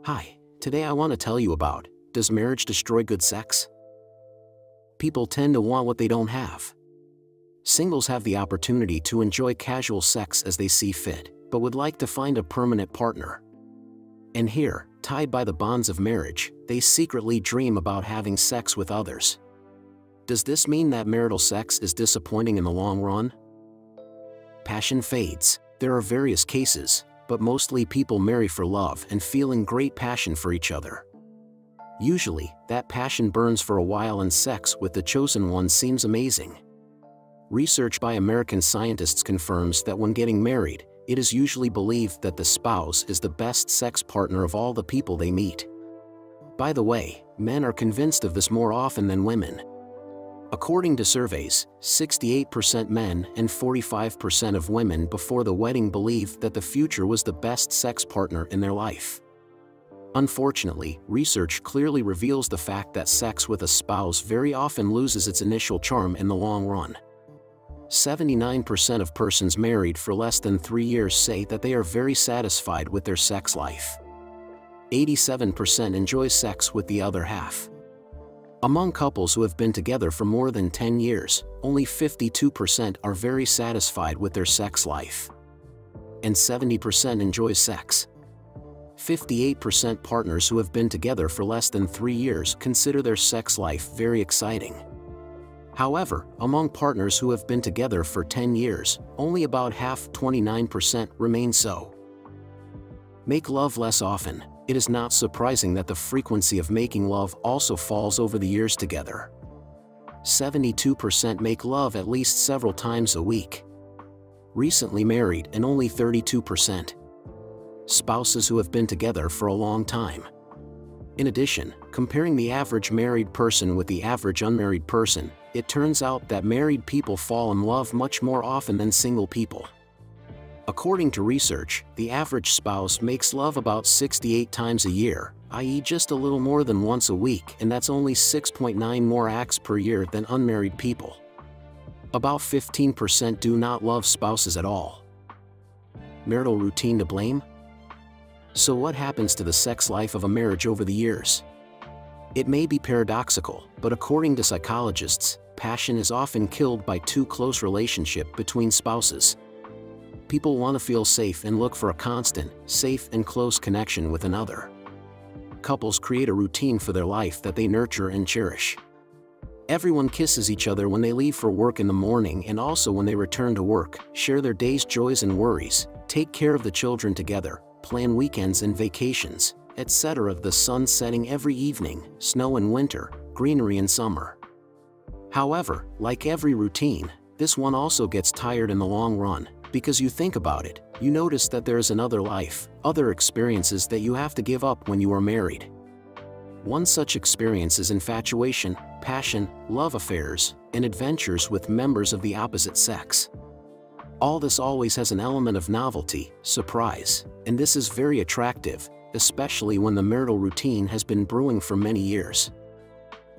Hi, today I want to tell you about, does marriage destroy good sex? People tend to want what they don't have. Singles have the opportunity to enjoy casual sex as they see fit, but would like to find a permanent partner. And here, tied by the bonds of marriage, they secretly dream about having sex with others. Does this mean that marital sex is disappointing in the long run? Passion fades. There are various cases, but mostly people marry for love and feeling great passion for each other. Usually, that passion burns for a while and sex with the chosen one seems amazing. Research by American scientists confirms that when getting married, it is usually believed that the spouse is the best sex partner of all the people they meet. By the way, men are convinced of this more often than women. According to surveys, 68% men and 45% of women before the wedding believed that the future was the best sex partner in their life. Unfortunately, research clearly reveals the fact that sex with a spouse very often loses its initial charm in the long run. 79% of persons married for less than 3 years say that they are very satisfied with their sex life. 87% enjoy sex with the other half. Among couples who have been together for more than 10 years, only 52% are very satisfied with their sex life. And 70% enjoy sex. 58% partners who have been together for less than 3 years consider their sex life very exciting. However, among partners who have been together for 10 years, only about half, 29%, remain so. Make love less often. It is not surprising that the frequency of making love also falls over the years together. 72% make love at least several times a week. Recently married and only 32%. Spouses who have been together for a long time. In addition, comparing the average married person with the average unmarried person, it turns out that married people fall in love much more often than single people. According to research, the average spouse makes love about 68 times a year, i.e. just a little more than once a week, and that's only 6.9 more acts per year than unmarried people. About 15% do not love spouses at all. Marital routine to blame? So what happens to the sex life of a marriage over the years? It may be paradoxical, but according to psychologists, passion is often killed by too close relationship between spouses. People want to feel safe and look for a constant, safe and close connection with another. Couples create a routine for their life that they nurture and cherish. Everyone kisses each other when they leave for work in the morning and also when they return to work, share their day's joys and worries, take care of the children together, plan weekends and vacations, etc. The sun setting every evening, snow in winter, greenery in summer. However, like every routine, this one also gets tired in the long run. Because you think about it, you notice that there is another life, other experiences that you have to give up when you are married. One such experience is infatuation, passion, love affairs, and adventures with members of the opposite sex. All this always has an element of novelty, surprise, and this is very attractive, especially when the marital routine has been brewing for many years.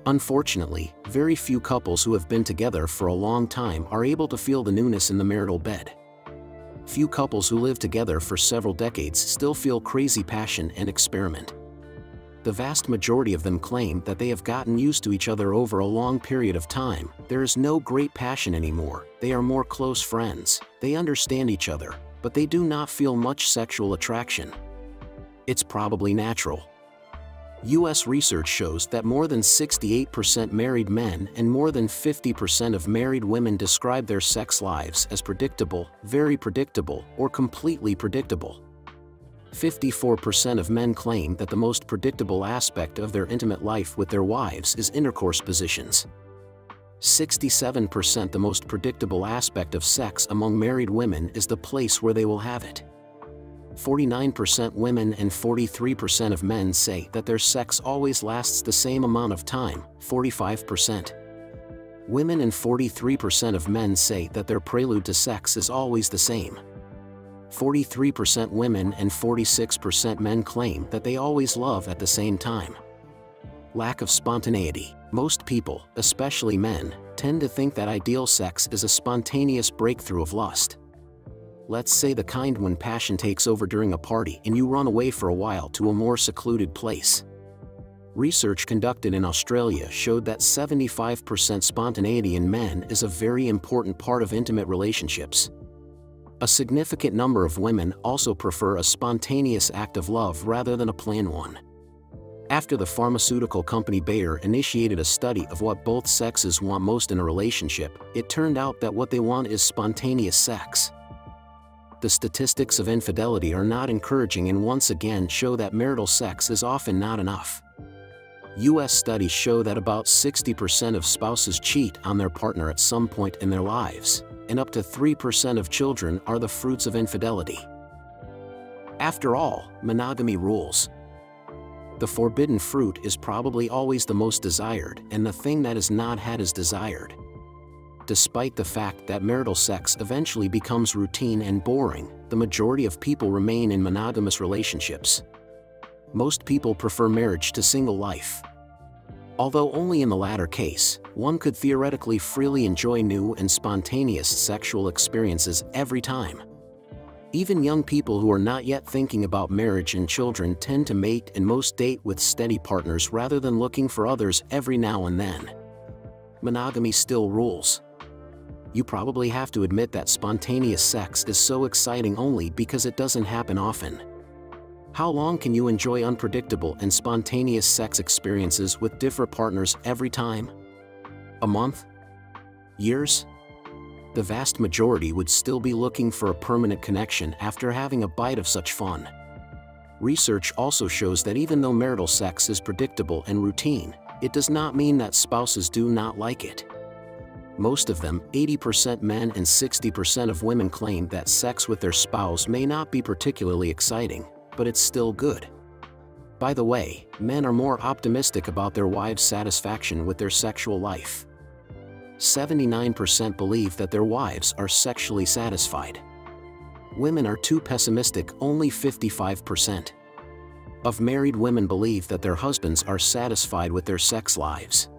Unfortunately, very few couples who have been together for a long time are able to feel the newness in the marital bed. Few couples who live together for several decades still feel crazy passion and experiment. The vast majority of them claim that they have gotten used to each other over a long period of time. There is no great passion anymore, they are more close friends, they understand each other, but they do not feel much sexual attraction. It's probably natural. U.S. research shows that more than 68% married men and more than 50% of married women describe their sex lives as predictable, very predictable, or completely predictable. 54% of men claim that the most predictable aspect of their intimate life with their wives is intercourse positions. 67% the most predictable aspect of sex among married women is the place where they will have it. 49% women and 43% of men say that their sex always lasts the same amount of time, 45%. Women and 43% of men say that their prelude to sex is always the same. 43% women and 46% men claim that they always love at the same time. Lack of spontaneity. Most people, especially men, tend to think that ideal sex is a spontaneous breakthrough of lust. Let's say the kind when passion takes over during a party and you run away for a while to a more secluded place. Research conducted in Australia showed that 75% spontaneity in men is a very important part of intimate relationships. A significant number of women also prefer a spontaneous act of love rather than a planned one. After the pharmaceutical company Bayer initiated a study of what both sexes want most in a relationship, it turned out that what they want is spontaneous sex. The statistics of infidelity are not encouraging and once again show that marital sex is often not enough. U.S. studies show that about 60% of spouses cheat on their partner at some point in their lives, and up to 3% of children are the fruits of infidelity. After all, monogamy rules. The forbidden fruit is probably always the most desired, and the thing that is not had is desired. Despite the fact that marital sex eventually becomes routine and boring, the majority of people remain in monogamous relationships. Most people prefer marriage to single life. Although only in the latter case, one could theoretically freely enjoy new and spontaneous sexual experiences every time. Even young people who are not yet thinking about marriage and children tend to mate and most date with steady partners rather than looking for others every now and then. Monogamy still rules. You probably have to admit that spontaneous sex is so exciting only because it doesn't happen often. How long can you enjoy unpredictable and spontaneous sex experiences with different partners every time? A month? Years? The vast majority would still be looking for a permanent connection after having a bite of such fun. Research also shows that even though marital sex is predictable and routine, it does not mean that spouses do not like it. Most of them, 80% men and 60% of women, claim that sex with their spouse may not be particularly exciting, but it's still good. By the way, men are more optimistic about their wives' satisfaction with their sexual life. 79% believe that their wives are sexually satisfied. Women are too pessimistic, only 55%. Of married women believe that their husbands are satisfied with their sex lives.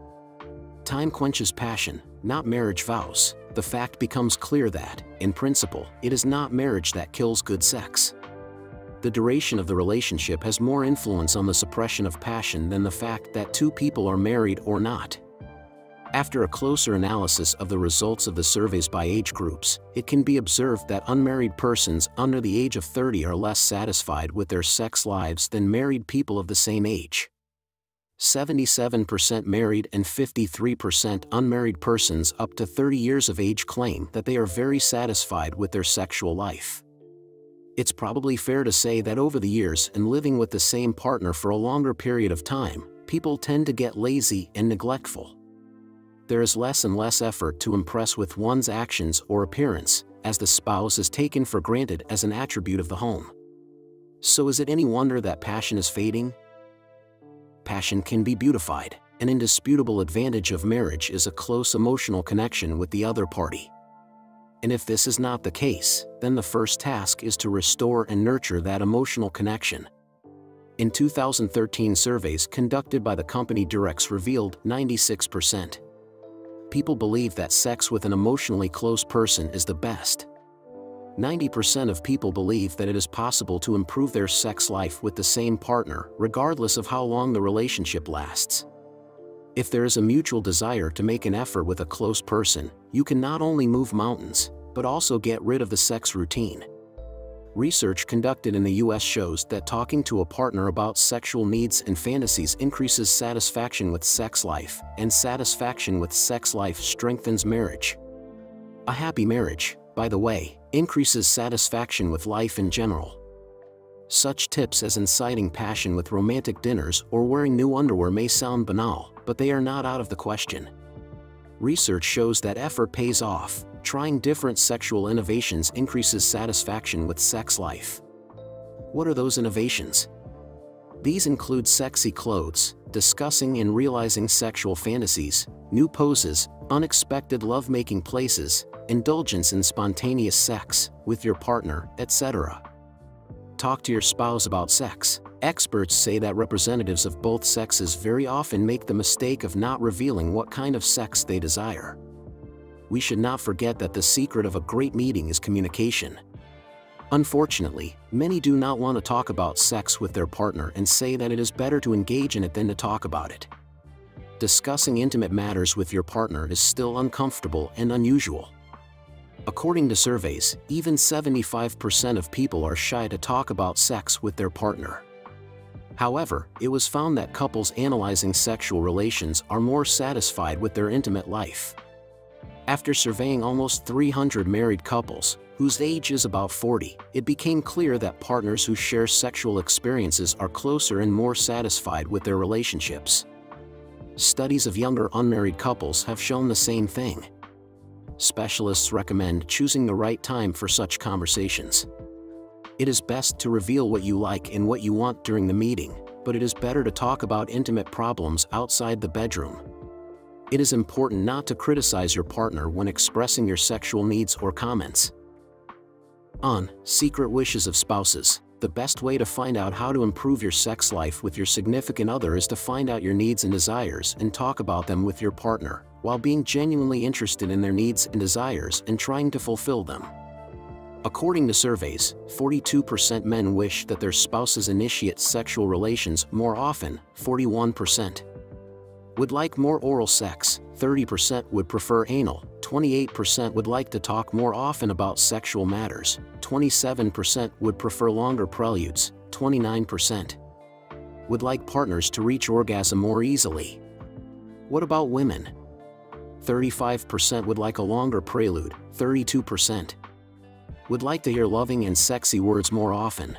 Time quenches passion, not marriage vows. The fact becomes clear that, in principle, it is not marriage that kills good sex. The duration of the relationship has more influence on the suppression of passion than the fact that two people are married or not. After a closer analysis of the results of the surveys by age groups, it can be observed that unmarried persons under the age of 30 are less satisfied with their sex lives than married people of the same age. 77% married and 53% unmarried persons up to 30 years of age claim that they are very satisfied with their sexual life. It's probably fair to say that over the years and living with the same partner for a longer period of time, people tend to get lazy and neglectful. There is less and less effort to impress with one's actions or appearance, as the spouse is taken for granted as an attribute of the home. So is it any wonder that passion is fading? Passion can be beautified. An indisputable advantage of marriage is a close emotional connection with the other party. And if this is not the case, then the first task is to restore and nurture that emotional connection. In 2013 surveys conducted by the company Durex revealed 96% people believe that sex with an emotionally close person is the best. 90% of people believe that it is possible to improve their sex life with the same partner, regardless of how long the relationship lasts. If there is a mutual desire to make an effort with a close person, you can not only move mountains, but also get rid of the sex routine. Research conducted in the US shows that talking to a partner about sexual needs and fantasies increases satisfaction with sex life, and satisfaction with sex life strengthens marriage. A happy marriage, by the way, increases satisfaction with life in general. Such tips as inciting passion with romantic dinners or wearing new underwear may sound banal, but they are not out of the question. Research shows that effort pays off. Trying different sexual innovations increases satisfaction with sex life. What are those innovations? These include sexy clothes, discussing and realizing sexual fantasies, new poses, unexpected lovemaking places, indulgence in spontaneous sex with your partner, etc. Talk to your spouse about sex. Experts say that representatives of both sexes very often make the mistake of not revealing what kind of sex they desire. We should not forget that the secret of a great meeting is communication. Unfortunately, many do not want to talk about sex with their partner and say that it is better to engage in it than to talk about it. Discussing intimate matters with your partner is still uncomfortable and unusual. According to surveys, even 75% of people are shy to talk about sex with their partner. However, it was found that couples analyzing sexual relations are more satisfied with their intimate life. After surveying almost 300 married couples, whose age is about 40, it became clear that partners who share sexual experiences are closer and more satisfied with their relationships. Studies of younger unmarried couples have shown the same thing. Specialists recommend choosing the right time for such conversations. It is best to reveal what you like and what you want during the meeting, but it is better to talk about intimate problems outside the bedroom. It is important not to criticize your partner when expressing your sexual needs or comments. On secret wishes of spouses, the best way to find out how to improve your sex life with your significant other is to find out your needs and desires and talk about them with your partner, while being genuinely interested in their needs and desires and trying to fulfill them. According to surveys, 42% men wish that their spouses initiate sexual relations more often, 41% would like more oral sex, 30% would prefer anal, 28% would like to talk more often about sexual matters, 27% would prefer longer preludes, 29% would like partners to reach orgasm more easily. What about women? 35% would like a longer prelude, 32% would like to hear loving and sexy words more often.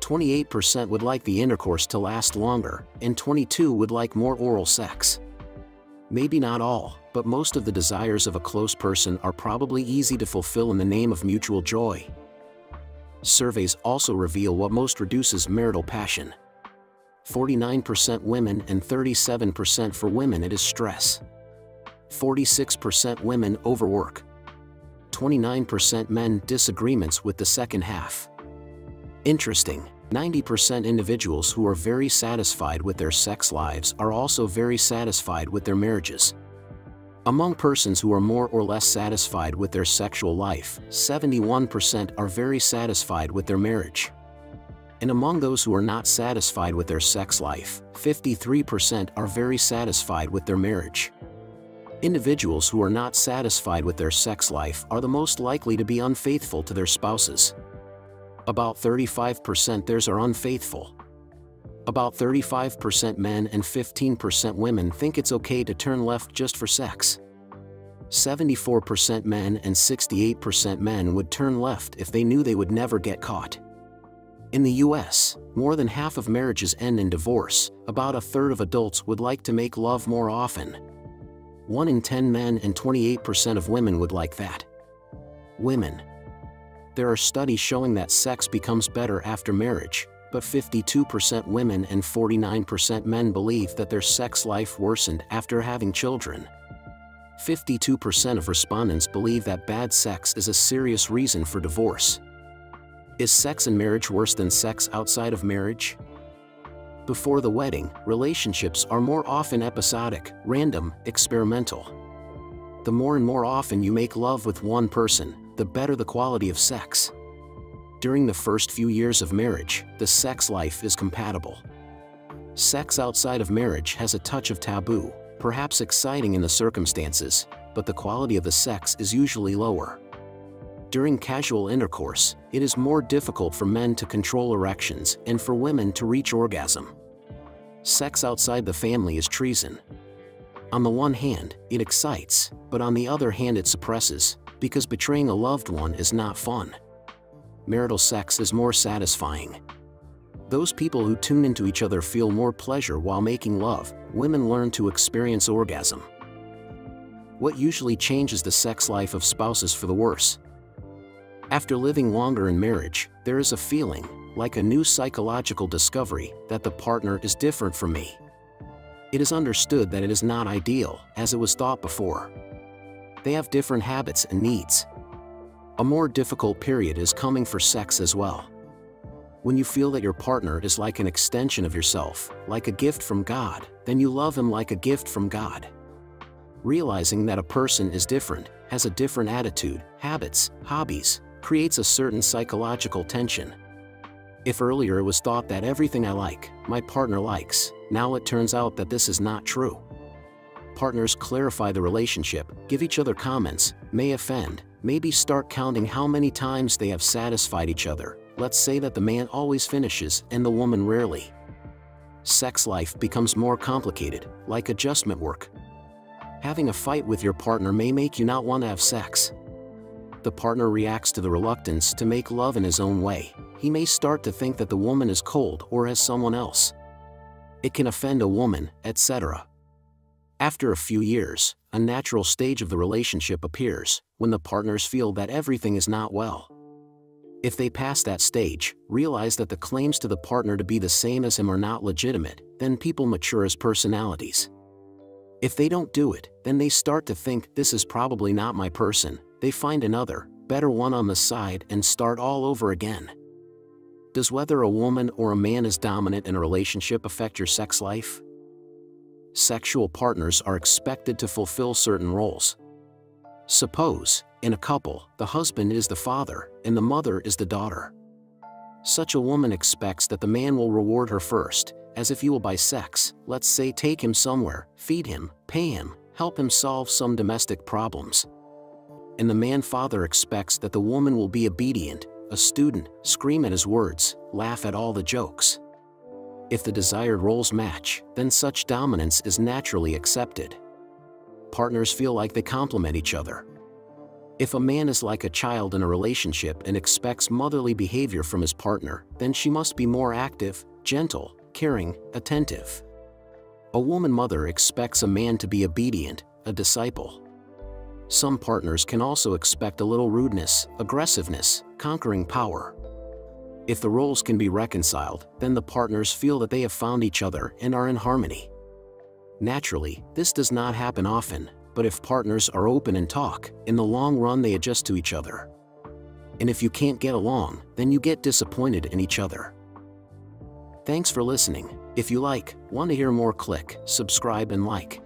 28% would like the intercourse to last longer, and 22% would like more oral sex. Maybe not all, but most of the desires of a close person are probably easy to fulfill in the name of mutual joy. Surveys also reveal what most reduces marital passion. 49% women and 37% for women it is stress. 46% women overwork. 29% men disagreements with the second half. Interesting, 90% individuals who are very satisfied with their sex lives are also very satisfied with their marriages. Among persons who are more or less satisfied with their sexual life, 71% are very satisfied with their marriage. And among those who are not satisfied with their sex life, 53% are very satisfied with their marriage. Individuals who are not satisfied with their sex life are the most likely to be unfaithful to their spouses. About 35% theirs are unfaithful. About 35% men and 15% women think it's okay to turn left just for sex. 74% men and 68% men would turn left if they knew they would never get caught. In the US, more than half of marriages end in divorce. About a third of adults would like to make love more often. 1 in 10 men and 28% of women would like that. Women. There are studies showing that sex becomes better after marriage, but 52% women and 49% men believe that their sex life worsened after having children. 52% of respondents believe that bad sex is a serious reason for divorce. Is sex in marriage worse than sex outside of marriage? Before the wedding, relationships are more often episodic, random, experimental. The more and more often you make love with one person, the better the quality of sex. During the first few years of marriage, the sex life is compatible. Sex outside of marriage has a touch of taboo, perhaps exciting in the circumstances, but the quality of the sex is usually lower. During casual intercourse, it is more difficult for men to control erections and for women to reach orgasm. Sex outside the family is treason. On the one hand, it excites, but on the other hand it suppresses, because betraying a loved one is not fun. Marital sex is more satisfying. Those people who tune into each other feel more pleasure while making love. Women learn to experience orgasm. What usually changes the sex life of spouses for the worse? After living longer in marriage, there is a feeling, like a new psychological discovery, that the partner is different from me. It is understood that it is not ideal, as it was thought before. They have different habits and needs. A more difficult period is coming for sex as well. When you feel that your partner is like an extension of yourself, like a gift from God, then you love him like a gift from God. Realizing that a person is different, has a different attitude, habits, hobbies, creates a certain psychological tension. If earlier it was thought that everything I like, my partner likes, now it turns out that this is not true. Partners clarify the relationship, give each other comments, may offend, maybe start counting how many times they have satisfied each other. Let's say that the man always finishes and the woman rarely. Sex life becomes more complicated, like adjustment work. Having a fight with your partner may make you not want to have sex. The partner reacts to the reluctance to make love in his own way. He may start to think that the woman is cold or has someone else. It can offend a woman, etc. After a few years, a natural stage of the relationship appears, when the partners feel that everything is not well. If they pass that stage, realize that the claims to the partner to be the same as him are not legitimate, then people mature as personalities. If they don't do it, then they start to think, this is probably not my person. They find another, better one on the side and start all over again. Does whether a woman or a man is dominant in a relationship affect your sex life? Sexual partners are expected to fulfill certain roles. Suppose, in a couple, the husband is the father and the mother is the daughter. Such a woman expects that the man will reward her first, as if he will buy sex, let's say take him somewhere, feed him, pay him, help him solve some domestic problems. And the man-father expects that the woman will be obedient, a student, scream at his words, laugh at all the jokes. If the desired roles match, then such dominance is naturally accepted. Partners feel like they complement each other. If a man is like a child in a relationship and expects motherly behavior from his partner, then she must be more active, gentle, caring, attentive. A woman mother expects a man to be obedient, a disciple. Some partners can also expect a little rudeness, aggressiveness, conquering power. If the roles can be reconciled, then the partners feel that they have found each other and are in harmony. Naturally, this does not happen often, but if partners are open and talk, in the long run they adjust to each other. And if you can't get along, then you get disappointed in each other. Thanks for listening. If you want to hear more, click subscribe and like.